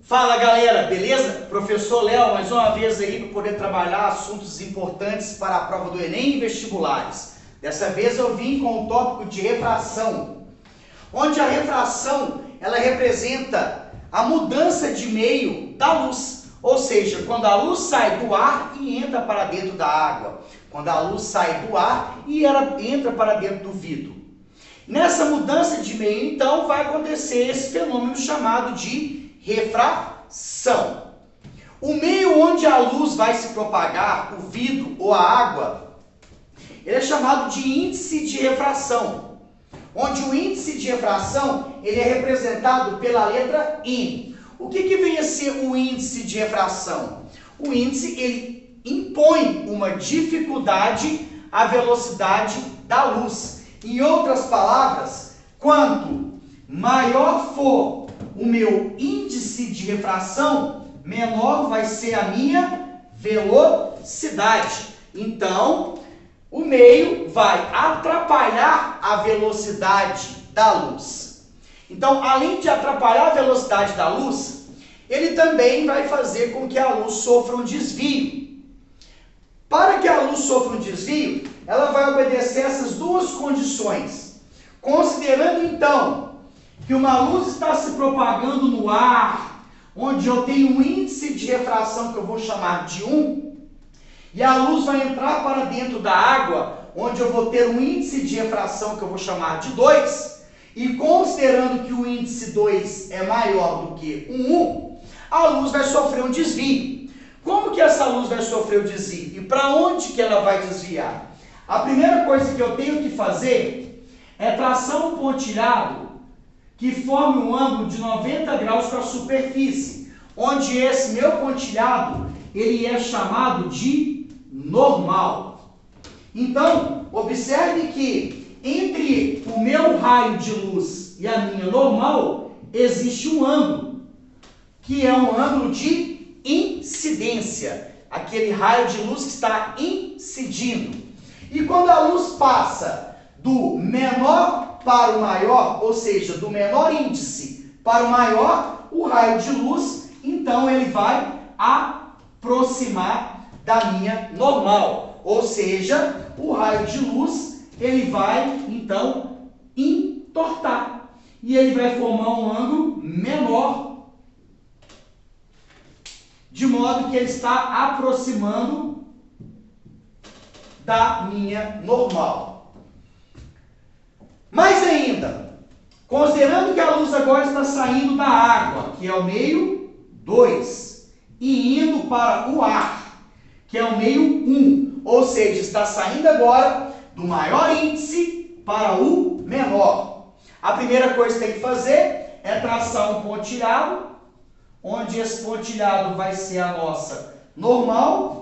Fala galera, beleza? Professor Léo, mais uma vez aí para poder trabalhar assuntos importantes para a prova do Enem e vestibulares. Dessa vez eu vim com o tópico de refração, onde a refração ela representa a mudança de meio da luz, ou seja, quando a luz sai do ar e entra para dentro da água, quando a luz sai do ar e ela entra para dentro do vidro. Nessa mudança de meio, então, vai acontecer esse fenômeno chamado de refração. O meio onde a luz vai se propagar, o vidro ou a água, ele é chamado de índice de refração, onde o índice de refração ele é representado pela letra N. O que vem a ser o índice de refração? O índice ele impõe uma dificuldade à velocidade da luz. Em outras palavras, quanto maior for o meu índice de refração, menor vai ser a minha velocidade. Então, o meio vai atrapalhar a velocidade da luz. Então, além de atrapalhar a velocidade da luz, ele também vai fazer com que a luz sofra um desvio. Para que a luz sofra um desvio, ela vai obedecer essas duas condições. Considerando, então, que uma luz está se propagando no ar, onde eu tenho um índice de refração que eu vou chamar de 1, e a luz vai entrar para dentro da água, onde eu vou ter um índice de refração que eu vou chamar de 2, e considerando que o índice 2 é maior do que o 1, a luz vai sofrer um desvio. Como que essa luz vai sofrer o desvio? E para onde que ela vai desviar? A primeira coisa que eu tenho que fazer é traçar um pontilhado que forme um ângulo de 90 graus com a superfície, onde esse meu pontilhado ele é chamado de normal. Então, observe que entre o meu raio de luz e a minha normal existe um ângulo, que é um ângulo de incidência, aquele raio de luz que está incidindo. E quando a luz passa do menor para o maior, ou seja, do menor índice para o maior, o raio de luz, então ele vai aproximar da minha normal. Ou seja, o raio de luz, ele vai, então, entortar. E ele vai formar um ângulo menor, de modo que ele está aproximando da minha normal. Mais ainda, considerando que a luz agora está saindo da água, que é o meio 2, e indo para o ar, que é o meio 1, ou seja, está saindo agora do maior índice para o menor. A primeira coisa que tem que fazer é traçar um pontilhado, onde esse pontilhado vai ser a nossa normal.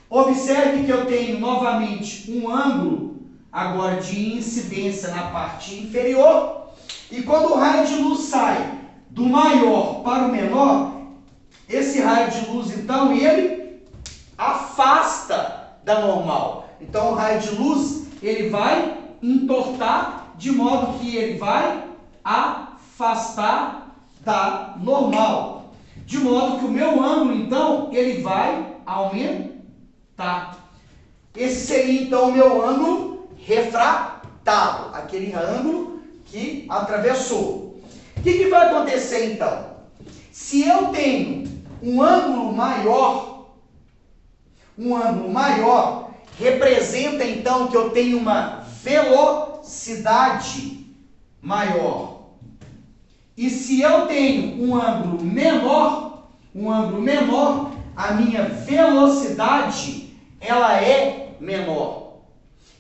Observe que eu tenho novamente um ângulo agora de incidência na parte inferior. E quando o raio de luz sai do maior para o menor, esse raio de luz, então, ele afasta da normal. Então, o raio de luz, ele vai entortar de modo que ele vai afastar da normal. De modo que o meu ângulo, então, ele vai aumentar. Esse seria, então, o meu ângulo refratado, aquele ângulo que atravessou. O que vai acontecer, então? Se eu tenho um ângulo maior representa, então, que eu tenho uma velocidade maior. E se eu tenho um ângulo menor, a minha velocidade, ela é menor.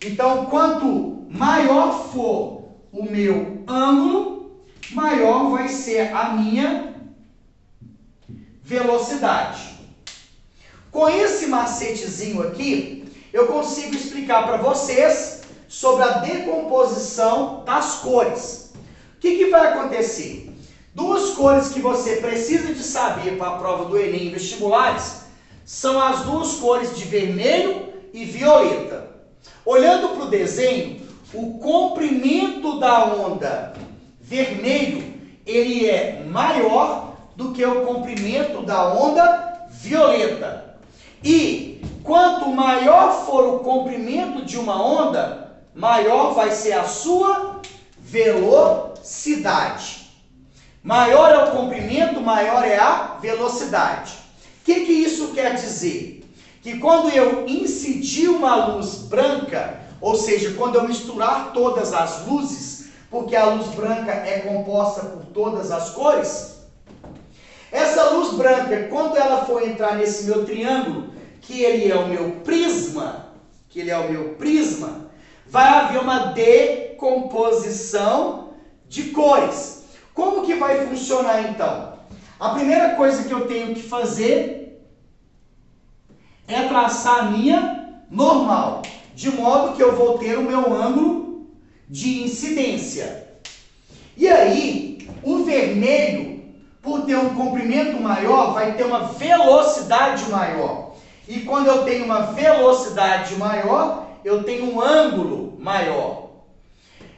Então, quanto maior for o meu ângulo, maior vai ser a minha velocidade. Com esse macetezinho aqui, eu consigo explicar para vocês sobre a decomposição das cores. O que vai acontecer? Duas cores que você precisa de saber para a prova do Enem e vestibulares são as duas cores de vermelho e violeta. Olhando para o desenho, o comprimento da onda vermelho ele é maior do que o comprimento da onda violeta. E quanto maior for o comprimento de uma onda, maior vai ser a sua velocidade. Maior é o comprimento, maior é a velocidade. O que isso quer dizer? Que quando eu incidir uma luz branca, ou seja, quando eu misturar todas as luzes, porque a luz branca é composta por todas as cores, essa luz branca, quando ela for entrar nesse meu triângulo, que ele é o meu prisma, vai haver uma decomposição de cores. Como que vai funcionar então? A primeira coisa que eu tenho que fazer é traçar a linha normal, de modo que eu vou ter o meu ângulo de incidência. E aí, o vermelho, por ter um comprimento maior, vai ter uma velocidade maior. E quando eu tenho uma velocidade maior, eu tenho um ângulo maior.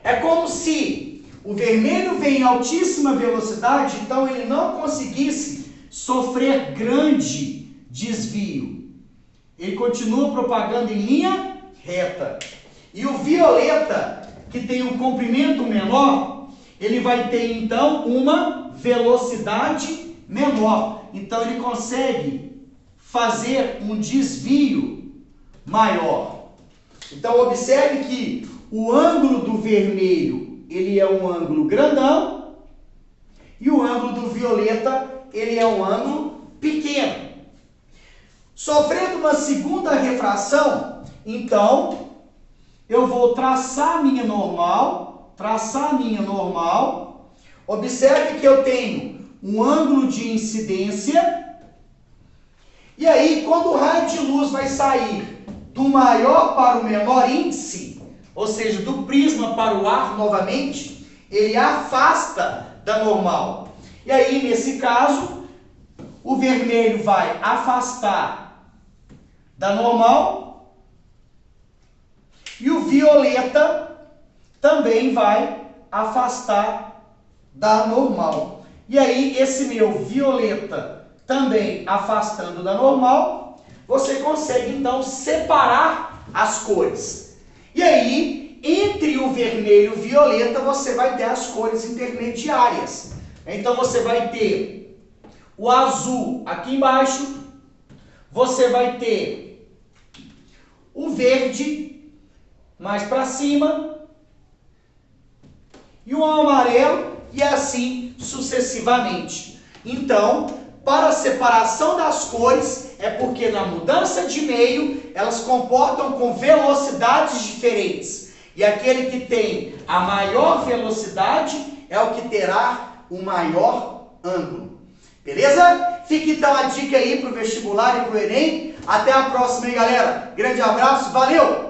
É como se o vermelho vem em altíssima velocidade, então ele não conseguisse sofrer grande desvio. Ele continua propagando em linha reta. E o violeta, que tem um comprimento menor, ele vai ter então uma velocidade menor. Então ele consegue fazer um desvio maior. Então observe que o ângulo do vermelho, ele é um ângulo grandão, e o ângulo do violeta, ele é um ângulo pequeno. Sofrendo uma segunda refração, então, eu vou traçar a minha normal. Observe que eu tenho um ângulo de incidência, e aí, quando o raio de luz vai sair do maior para o menor índice, ou seja, do prisma para o ar novamente, ele afasta da normal. E aí, nesse caso, o vermelho vai afastar da normal e o violeta também vai afastar da normal. E aí, esse meu violeta também afastando da normal, você consegue então separar as cores. E aí, entre o vermelho e o violeta, você vai ter as cores intermediárias. Então, você vai ter o azul aqui embaixo, você vai ter o verde mais para cima, e o amarelo, e assim sucessivamente. Então, para a separação das cores, é porque na mudança de meio, elas comportam com velocidades diferentes. E aquele que tem a maior velocidade é o que terá o maior ângulo. Beleza? Fica então a dica aí para o vestibular e para o Enem. Até a próxima, hein, galera? Grande abraço, valeu!